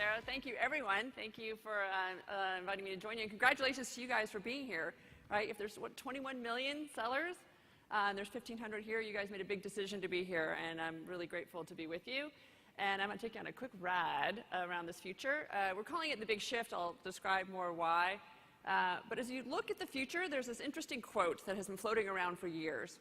Sarah. Thank you, everyone. Thank you for inviting me to join you. And congratulations to you guys for being here. Right? If there's, 21 million sellers, and there's 1,500 here, you guys made a big decision to be here, and I'm really grateful to be with you. And I'm going to take you on a quick ride around this future. We're calling it the big shift. I'll describe more why. But as you look at the future, there's this interesting quote that has been floating around for years.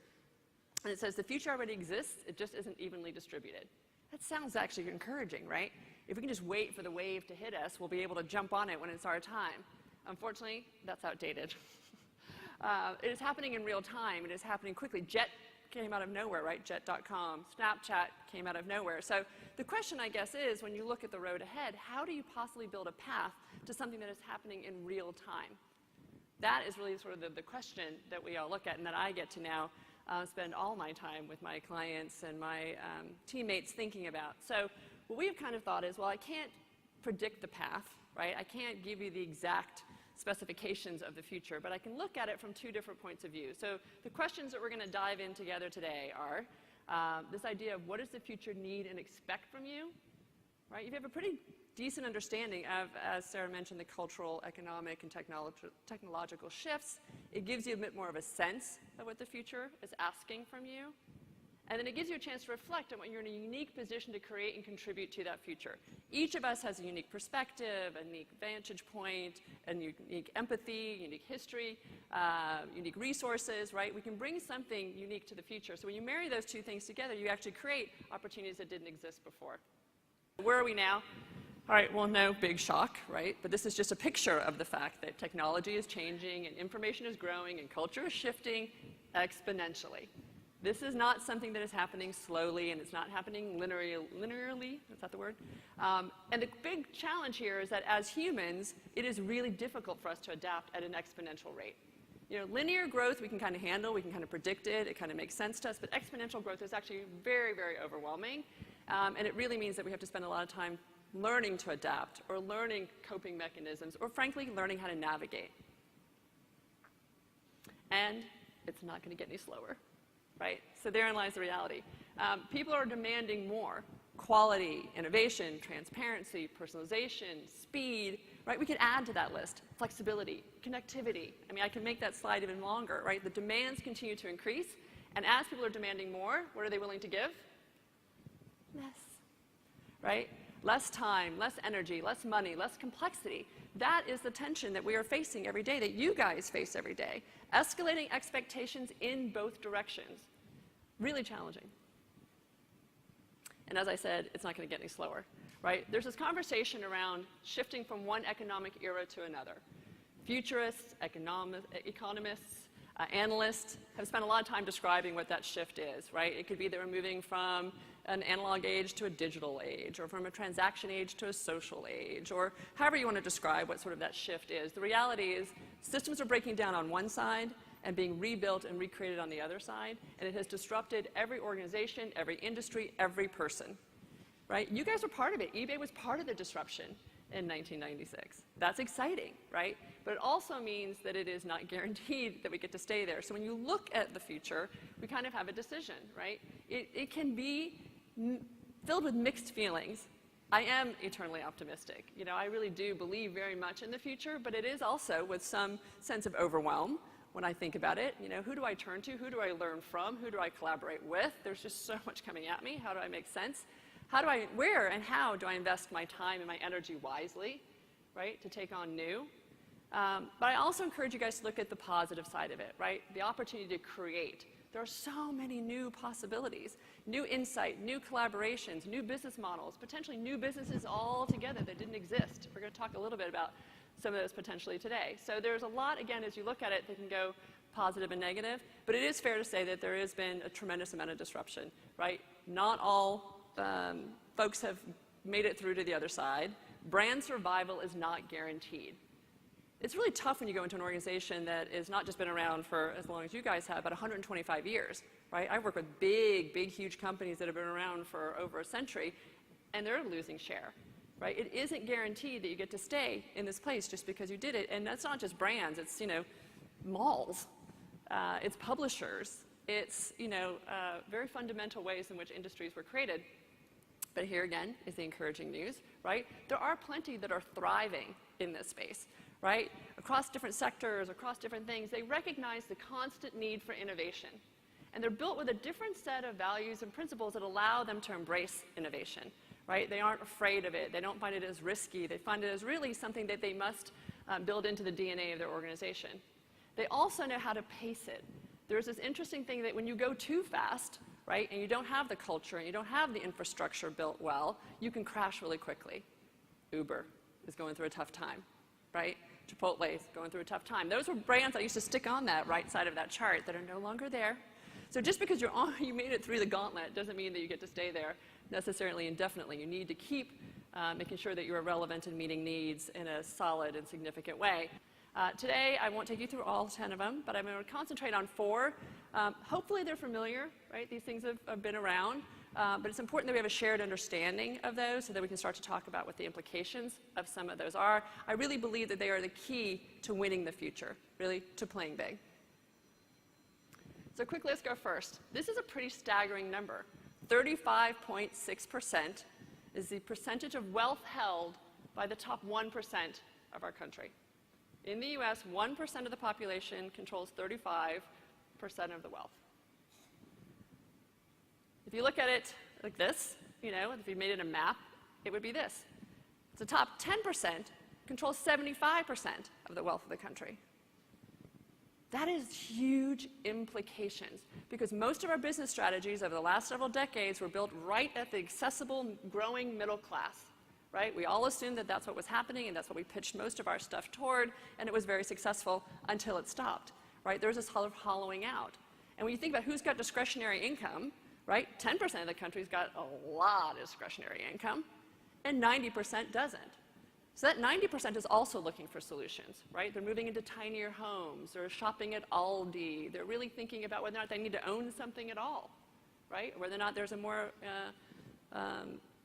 And it says, the future already exists, it just isn't evenly distributed. That sounds actually encouraging, right? If we can just wait for the wave to hit us, we'll be able to jump on it when it's our time. Unfortunately, that's outdated. It is happening in real time. It is happening quickly. Jet came out of nowhere, right? Jet.com. Snapchat came out of nowhere. So the question, I guess, is when you look at the road ahead, how do you possibly build a path to something that is happening in real time? That is really sort of the question that we all look at and that I get to now spend all my time with my clients and my teammates thinking about. So what we have kind of thought is, well, I can't predict the path, right? I can't give you the exact specifications of the future, but I can look at it from two different points of view. So the questions that we're going to dive in together today are this idea of what does the future need and expect from you, right? If you have a pretty decent understanding of, as Sarah mentioned, the cultural, economic, and technological shifts, it gives you a bit more of a sense of what the future is asking from you. And then it gives you a chance to reflect on what you're in a unique position to create and contribute to that future. Each of us has a unique perspective, a unique vantage point, a unique empathy, unique history, unique resources, right? We can bring something unique to the future. So when you marry those two things together, you actually create opportunities that didn't exist before. Where are we now? All right, well, no big shock, right? But this is just a picture of the fact that technology is changing and information is growing and culture is shifting exponentially. This is not something that is happening slowly, and it's not happening linearly, is that the word? And the big challenge here is that as humans, it is really difficult for us to adapt at an exponential rate. You know, linear growth we can kind of handle, we can kind of predict it kind of makes sense to us, but exponential growth is actually very, very overwhelming. And it really means that we have to spend a lot of time learning to adapt, or learning coping mechanisms, or frankly, learning how to navigate. And it's not going to get any slower, right? So therein lies the reality. People are demanding more. Quality, innovation, transparency, personalization, speed, right? We could add to that list. Flexibility, connectivity. I mean, I can make that slide even longer, right? The demands continue to increase, and as people are demanding more, what are they willing to give? Less, right? Less time, less energy, less money, less complexity. That is the tension that we are facing every day, that you guys face every day. Escalating expectations in both directions. Really challenging. And as I said, it's not going to get any slower, right? There's this conversation around shifting from one economic era to another. Futurists, economists, analysts have spent a lot of time describing what that shift is, right? It could be that we're moving from an analog age to a digital age, or from a transaction age to a social age, or however you want to describe what sort of that shift is. The reality is systems are breaking down on one side and being rebuilt and recreated on the other side, and it has disrupted every organization, every industry, every person, right? You guys were part of it. eBay was part of the disruption in 1996. That's exciting, right? But it also means that it is not guaranteed that we get to stay there. So when you look at the future, we kind of have a decision, right? It can be filled with mixed feelings. I am eternally optimistic. You know, I really do believe very much in the future, but it is also with some sense of overwhelm when I think about it. You know, who do I turn to? Who do I learn from? Who do I collaborate with? There's just so much coming at me. How do I make sense? Where and how do I invest my time and my energy wisely, right, to take on new? But I also encourage you guys to look at the positive side of it, right? The opportunity to create. There are so many new possibilities, new insight, new collaborations, new business models, potentially new businesses altogether that didn't exist. We're going to talk a little bit about some of those potentially today. So there's a lot, again, as you look at it, that can go positive and negative, but it is fair to say that there has been a tremendous amount of disruption, right? Not all folks have made it through to the other side. Brand survival is not guaranteed. It's really tough when you go into an organization that has not just been around for as long as you guys have, but 125 years, right? I work with big, huge companies that have been around for over a century, and they're losing share, right? It isn't guaranteed that you get to stay in this place just because you did it, and that's not just brands. It's, you know, malls, it's publishers, it's, you know, very fundamental ways in which industries were created. But here again is the encouraging news, right? There are plenty that are thriving in this space, right? Across different sectors, across different things, they recognize the constant need for innovation. And they're built with a different set of values and principles that allow them to embrace innovation, right? They aren't afraid of it. They don't find it as risky. They find it as really something that they must build into the DNA of their organization. They also know how to pace it. There's this interesting thing that when you go too fast, right, and you don't have the culture and you don't have the infrastructure built well, you can crash really quickly. Uber is going through a tough time, right? Chipotle is going through a tough time. Those were brands I used to stick on that right side of that chart that are no longer there. So just because you made it through the gauntlet doesn't mean that you get to stay there necessarily indefinitely. You need to keep making sure that you are relevant and meeting needs in a solid and significant way. Today, I won't take you through all 10 of them, but I'm going to concentrate on 4. Hopefully they're familiar, right? These things have been around, but it's important that we have a shared understanding of those so that we can start to talk about what the implications of some of those are. I really believe that they are the key to winning the future, really, to playing big. So quickly, let's go first. This is a pretty staggering number. 35.6% is the percentage of wealth held by the top 1% of our country. In the US, 1% of the population controls 35% of the wealth. If you look at it like this, you know, if you made it a map, it would be this. The top 10% controls 75% of the wealth of the country. That is huge implications because most of our business strategies over the last several decades were built right at the accessible, growing middle class, right? We all assumed that that's what was happening and that's what we pitched most of our stuff toward, and it was very successful until it stopped, right? There was this sort of hollowing out. And when you think about who's got discretionary income, right, 10% of the country's got a lot of discretionary income, and 90% doesn't. So that 90% is also looking for solutions, right? They're moving into tinier homes. They're shopping at Aldi. They're really thinking about whether or not they need to own something at all, right? Whether or not there's a more,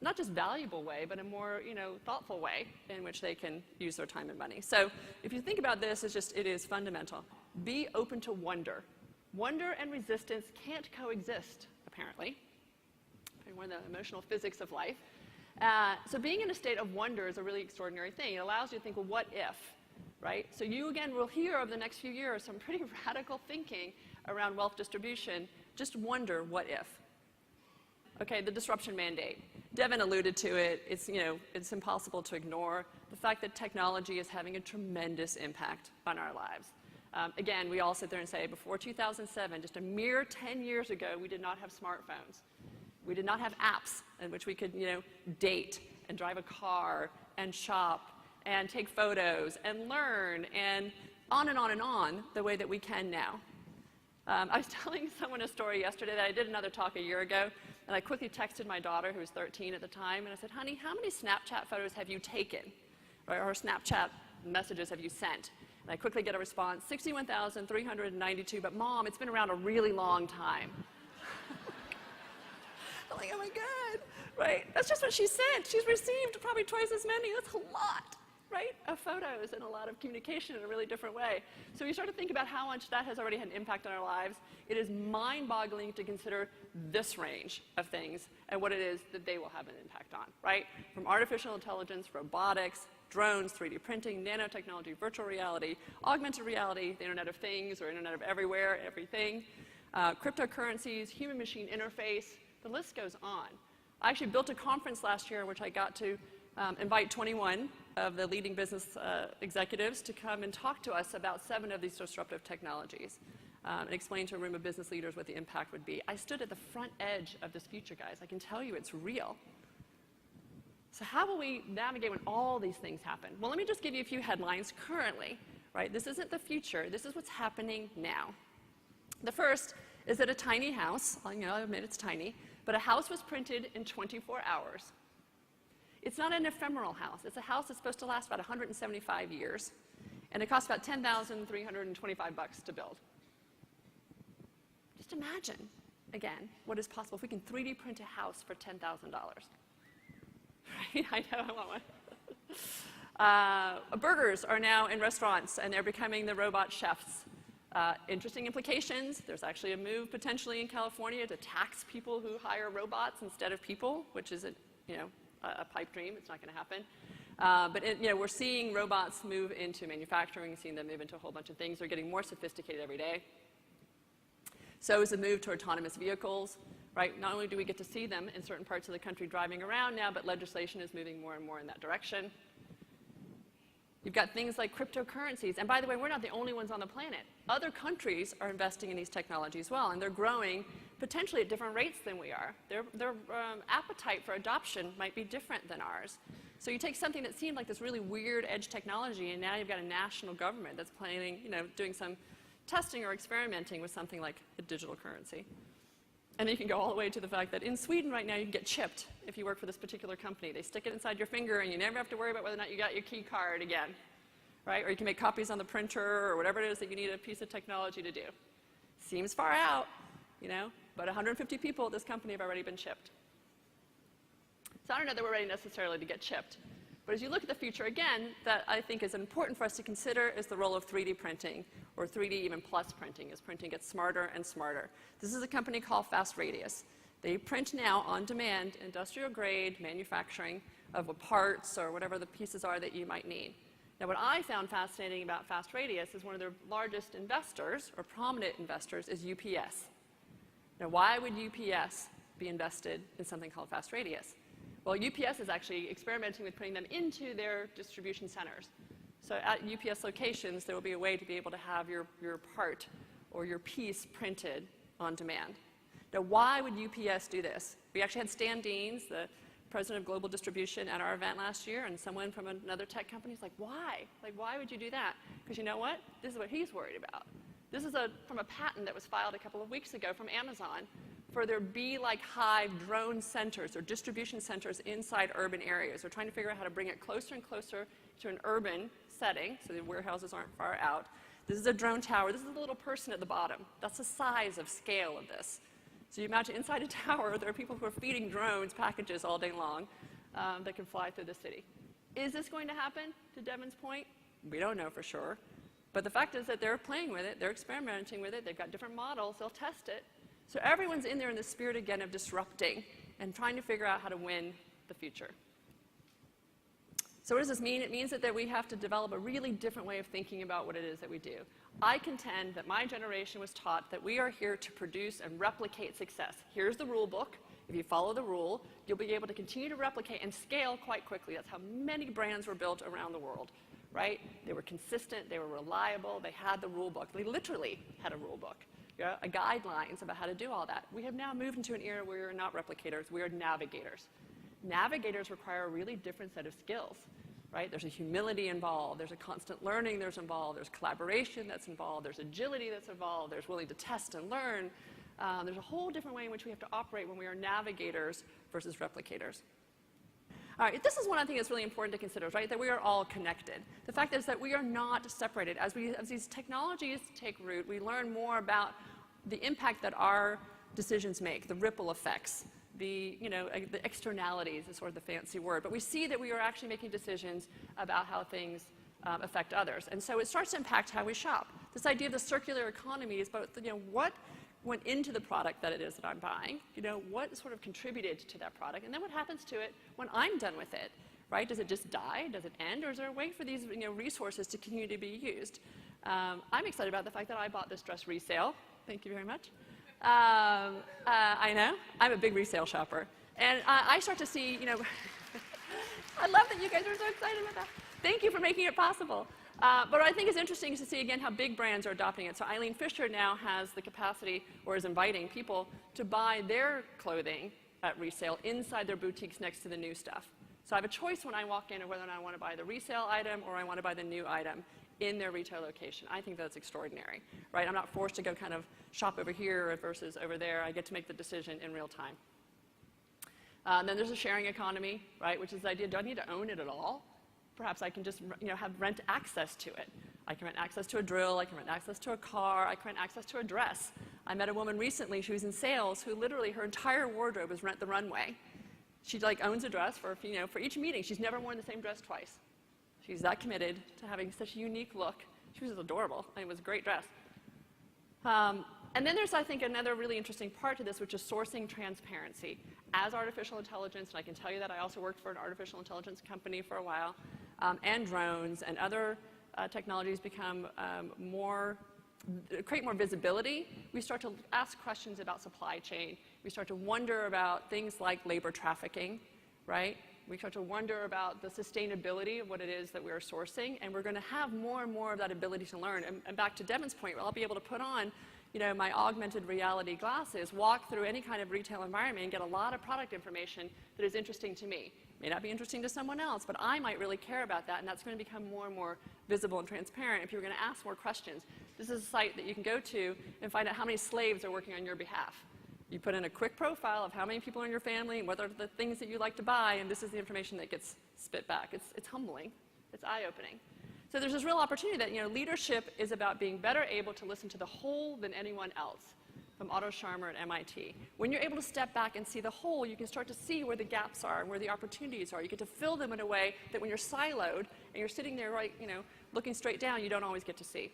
not just valuable way, but a more, thoughtful way in which they can use their time and money. So if you think about this, it is fundamental. Be open to wonder. Wonder and resistance can't coexist, apparently. One of the emotional physics of life. So being in a state of wonder is a really extraordinary thing. It allows you to think, well, what if, right? So you, again, will hear over the next few years some pretty radical thinking around wealth distribution. Just wonder, what if? Okay, the disruption mandate. Devin alluded to it. It's impossible to ignore the fact that technology is having a tremendous impact on our lives. Again, we all sit there and say, before 2007, just a mere 10 years ago, we did not have smartphones. We did not have apps in which we could, date and drive a car and shop and take photos and learn and on the way that we can now. I was telling someone a story yesterday that I did another talk a year ago, and I quickly texted my daughter, who was 13 at the time, and I said, honey, how many Snapchat photos have you taken? Or Snapchat messages have you sent? And I quickly get a response, 61,392, but Mom, it's been around a really long time. I'm like, oh my God, right? That's just what she sent. She's received probably twice as many. That's a lot, right, of photos and a lot of communication in a really different way. So you start to think about how much that has already had an impact on our lives. It is mind-boggling to consider this range of things and what it is that they will have an impact on, right? From artificial intelligence, robotics, drones, 3D printing, nanotechnology, virtual reality, augmented reality, the Internet of Things or Internet of Everywhere, everything, cryptocurrencies, human-machine interface. The list goes on. I actually built a conference last year in which I got to invite 21 of the leading business executives to come and talk to us about 7 of these disruptive technologies and explain to a room of business leaders what the impact would be. I stood at the front edge of this future, guys. I can tell you it's real. So how will we navigate when all these things happen? Well, let me just give you a few headlines currently, right? This isn't the future. This is what's happening now. The first is that a tiny house, I admit it's tiny, but a house was printed in 24 hours. It's not an ephemeral house. It's a house that's supposed to last about 175 years, and it costs about $10,325 to build. Just imagine, again, what is possible if we can 3D print a house for $10,000. Right? I know, I want one. Burgers are now in restaurants, and they're becoming the robot chefs. Interesting implications. There's actually a move potentially in California to tax people who hire robots instead of people, which is a pipe dream. It's not going to happen. But we're seeing robots move into manufacturing, seeing them move into a whole bunch of things. They're getting more sophisticated every day. So is the move to autonomous vehicles, right? Not only do we get to see them in certain parts of the country driving around now, but legislation is moving more and more in that direction. You've got things like cryptocurrencies. And by the way, we're not the only ones on the planet. Other countries are investing in these technologies as well, and they're growing potentially at different rates than we are. Their appetite for adoption might be different than ours. So you take something that seemed like this really weird edge technology, and now you've got a national government that's planning, doing some testing or experimenting with something like a digital currency. And then you can go all the way to the fact that in Sweden right now you can get chipped if you work for this particular company. They stick it inside your finger and you never have to worry about whether or not you got your key card again, right? Or you can make copies on the printer or whatever it is that you need a piece of technology to do. Seems far out, but 150 people at this company have already been chipped. So I don't know that we're ready necessarily to get chipped. But as you look at the future, again, that I think is important for us to consider is the role of 3D printing, or 3D even plus printing, as printing gets smarter and smarter. This is a company called Fast Radius. They print now on demand, industrial grade manufacturing of parts or whatever the pieces are that you might need. Now what I found fascinating about Fast Radius is one of their largest investors, or prominent investors, is UPS. Now why would UPS be invested in something called Fast Radius? Well, UPS is actually experimenting with putting them into their distribution centers. So at UPS locations, there will be a way to be able to have your part or your piece printed on demand. Now, why would UPS do this? We actually had Stan Deans, the president of global distribution, at our event last year, and someone from another tech company is like, why? Like, why would you do that? Because you know what? This is what he's worried about. This is from a patent that was filed a couple of weeks ago from Amazon for their bee-like hive drone centers or distribution centers inside urban areas. They're trying to figure out how to bring it closer and closer to an urban setting so the warehouses aren't far out. This is a drone tower. This is a little person at the bottom. That's the size of scale of this. So you imagine inside a tower, there are people who are feeding drones packages all day long that can fly through the city. Is this going to happen, to Devin's point? We don't know for sure. But the fact is that they're playing with it. They're experimenting with it. They've got different models. They'll test it. So everyone's in there in the spirit, again, of disrupting and trying to figure out how to win the future. So what does this mean? It means that we have to develop a really different way of thinking about what it is that we do. I contend that my generation was taught that we are here to produce and replicate success. Here's the rule book. If you follow the rule, you'll be able to continue to replicate and scale quite quickly. That's how many brands were built around the world, right? They were consistent. They were reliable. They had the rule book. They literally had a rule book. Guidelines about how to do all that. We have now moved into an era where we're not replicators, we are navigators. Navigators require a really different set of skills, right? There's a humility involved, there's a constant learning that's involved, there's collaboration that's involved, there's agility that's involved, there's willing to test and learn. There's a whole different way in which we have to operate when we are navigators versus replicators. All right, this is one I think is really important to consider, right, that we are all connected. The fact is that we are not separated. As these technologies take root, we learn more about the impact that our decisions make, the ripple effects, the externalities is sort of the fancy word. But we see that we are actually making decisions about how things affect others. And so it starts to impact how we shop. This idea of the circular economy is about, what went into the product that it is that I'm buying, what sort of contributed to that product, and then what happens to it when I'm done with it, right? Does it just die? Does it end? Or is there a way for these resources to continue to be used? I'm excited about the fact that I bought this dress resale. Thank you very much. I know. I'm a big resale shopper. And I start to see, I love that you guys are so excited about that. Thank you for making it possible. But what I think is interesting is to see, again, how big brands are adopting it. So Eileen Fisher now has the capacity, or is inviting people to buy their clothing at resale inside their boutiques next to the new stuff. So I have a choice when I walk in of whether or not I want to buy the resale item or I want to buy the new item in their retail location. I think that's extraordinary, right? I'm not forced to go kind of shop over here versus over there. I get to make the decision in real time. Then there's a sharing economy, right, which is the idea, do I need to own it at all? Perhaps I can just have rent access to it. I can rent access to a drill, I can rent access to a car, I can rent access to a dress. I met a woman recently, she was in sales, who literally her entire wardrobe is Rent the Runway. She owns a dress for each meeting. She's never worn the same dress twice. She's that committed to having such a unique look. She was adorable, and it was a great dress. And then there's, I think, another really interesting part to this, which is sourcing transparency. As artificial intelligence, and I can tell you that I also worked for an artificial intelligence company for a while, and drones and other technologies become create more visibility, we start to ask questions about supply chain. We start to wonder about things like labor trafficking, right? We start to wonder about the sustainability of what it is that we're sourcing, and we're going to have more and more of that ability to learn. And back to Devin's point, I'll be able to put on my augmented reality glasses, walk through any kind of retail environment and get a lot of product information that is interesting to me. May not be interesting to someone else, but I might really care about that, and that's going to become more and more visible and transparent if you're going to ask more questions. This is a site that you can go to and find out how many slaves are working on your behalf. You put in a quick profile of how many people in your family and what are the things that you like to buy, and this is the information that gets spit back. It's humbling. It's eye-opening. So there's this real opportunity that leadership is about being better able to listen to the whole than anyone else, from Otto Scharmer at MIT. When you're able to step back and see the whole, you can start to see where the gaps are and where the opportunities are. You get to fill them in a way that when you're siloed and you're sitting there looking straight down, you don't always get to see.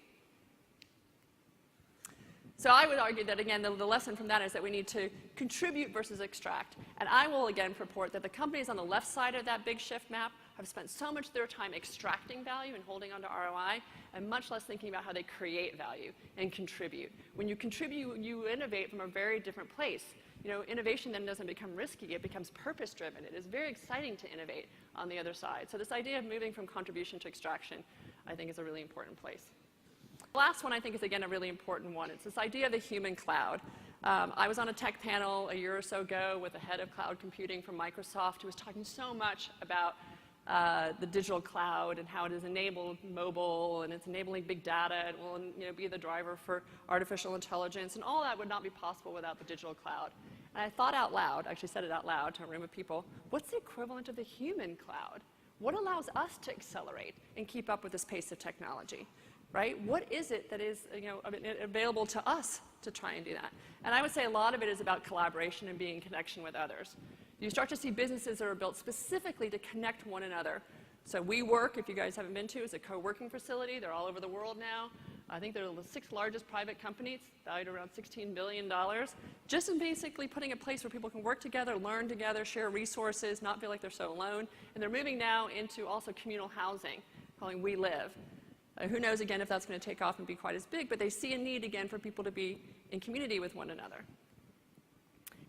So I would argue that, again, the lesson from that is that we need to contribute versus extract. And I will, again, purport that the companies on the left side of that big shift map have spent so much of their time extracting value and holding on to ROI, and much less thinking about how they create value and contribute. When you contribute, you innovate from a very different place. Innovation then doesn't become risky, it becomes purpose-driven. It is very exciting to innovate on the other side. So this idea of moving from contribution to extraction, I think, is a really important place. The last one, I think, is, again, a really important one. It's this idea of the human cloud. I was on a tech panel a year or so ago with the head of cloud computing from Microsoft, who was talking so much about the digital cloud and how it has enabled mobile, and it's enabling big data, and will be the driver for artificial intelligence, and all that would not be possible without the digital cloud. And I thought out loud, actually said it out loud to a room of people, what's the equivalent of the human cloud? What allows us to accelerate and keep up with this pace of technology? Right? What is it that is available to us to try and do that? And I would say a lot of it is about collaboration and being in connection with others. You start to see businesses that are built specifically to connect one another. So WeWork, if you guys haven't been to, is a co-working facility. They're all over the world now. I think they're the 6th largest private company. It's valued around $16 billion. Just in basically putting a place where people can work together, learn together, share resources, not feel like they're so alone. And they're moving now into also communal housing, calling We Live. Who knows, again, if that's going to take off and be quite as big, but they see a need, again, for people to be in community with one another.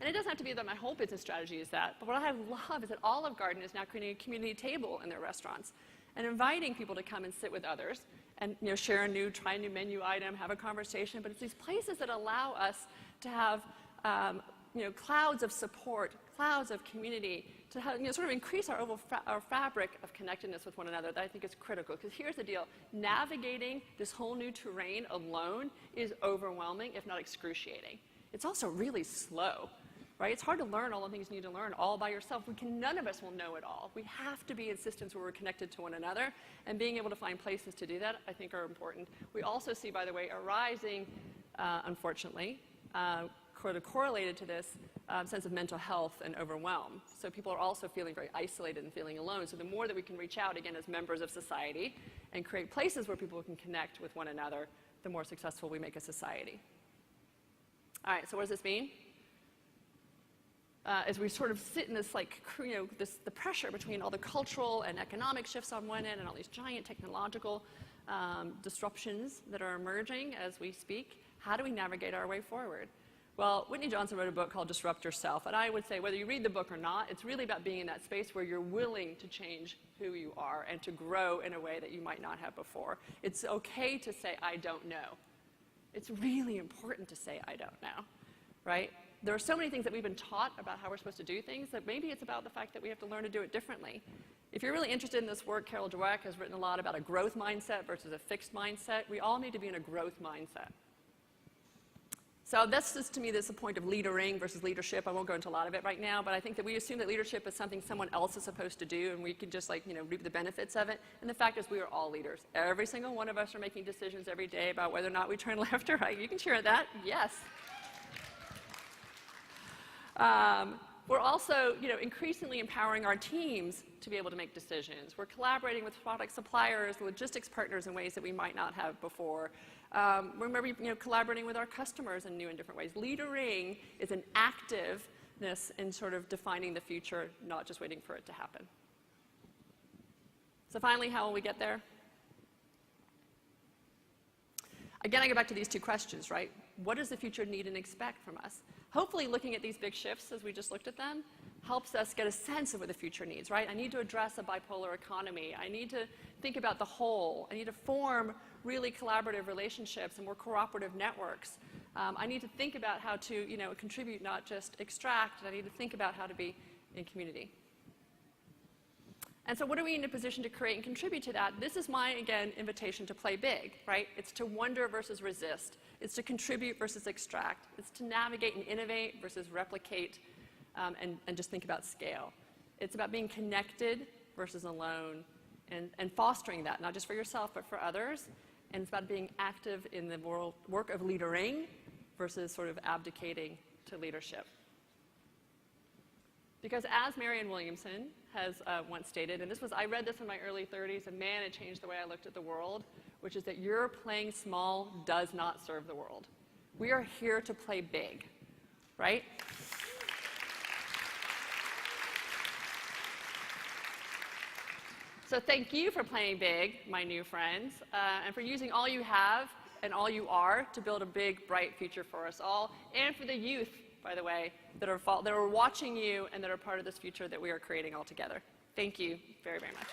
And it doesn't have to be that my whole business strategy is that, but what I love is that Olive Garden is now creating a community table in their restaurants and inviting people to come and sit with others and share try a new menu item, have a conversation, but it's these places that allow us to have clouds of support, clouds of community, to have, sort of increase our fabric of connectedness with one another that I think is critical. Because here's the deal, navigating this whole new terrain alone is overwhelming, if not excruciating. It's also really slow, right? It's hard to learn all the things you need to learn all by yourself. None of us will know it all. We have to be in systems where we're connected to one another, and being able to find places to do that, I think, are important. We also see, by the way, a rising, unfortunately, correlated to this sense of mental health and overwhelm. So people are also feeling very isolated and feeling alone. So the more that we can reach out, again, as members of society and create places where people can connect with one another, the more successful we make a society. All right, so what does this mean? As we sort of sit in this, the pressure between all the cultural and economic shifts on one end and all these giant technological disruptions that are emerging as we speak, how do we navigate our way forward? Well, Whitney Johnson wrote a book called Disrupt Yourself, and I would say whether you read the book or not, it's really about being in that space where you're willing to change who you are and to grow in a way that you might not have before. It's okay to say, I don't know. It's really important to say, I don't know, right? There are so many things that we've been taught about how we're supposed to do things that maybe it's about the fact that we have to learn to do it differently. If you're really interested in this work, Carol Dweck has written a lot about a growth mindset versus a fixed mindset. We all need to be in a growth mindset. So that's just, to me, this is a point of leadering versus leadership. I won't go into a lot of it right now, but I think that we assume that leadership is something someone else is supposed to do, and we can just reap the benefits of it. And the fact is we are all leaders. Every single one of us are making decisions every day about whether or not we turn left or right. You can cheer that. Yes. We're also, increasingly empowering our teams to be able to make decisions. We're collaborating with product suppliers, logistics partners in ways that we might not have before. Remember, collaborating with our customers in new and different ways. Leadering is an activeness in sort of defining the future, not just waiting for it to happen. So finally, how will we get there? Again, I go back to these two questions, right? What does the future need and expect from us? Hopefully, looking at these big shifts as we just looked at them helps us get a sense of what the future needs, right? I need to address a bipolar economy. I need to think about the whole. I need to form really collaborative relationships and more cooperative networks. I need to think about how to, contribute, not just extract. And I need to think about how to be in community. And so what are we in a position to create and contribute to that? This is my, again, invitation to play big, right? It's to wonder versus resist. It's to contribute versus extract. It's to navigate and innovate versus replicate and just think about scale. It's about being connected versus alone and fostering that, not just for yourself, but for others. And it's about being active in the work of leadering versus sort of abdicating to leadership. Because as Marianne Williamson has once stated, and I read this in my early 30s, and man, it changed the way I looked at the world, which is that your playing small does not serve the world. We are here to play big, right? So thank you for playing big, my new friends, and for using all you have and all you are to build a big, bright future for us all, and for the youth, by the way, that are watching you and that are part of this future that we are creating all together. Thank you very, very much.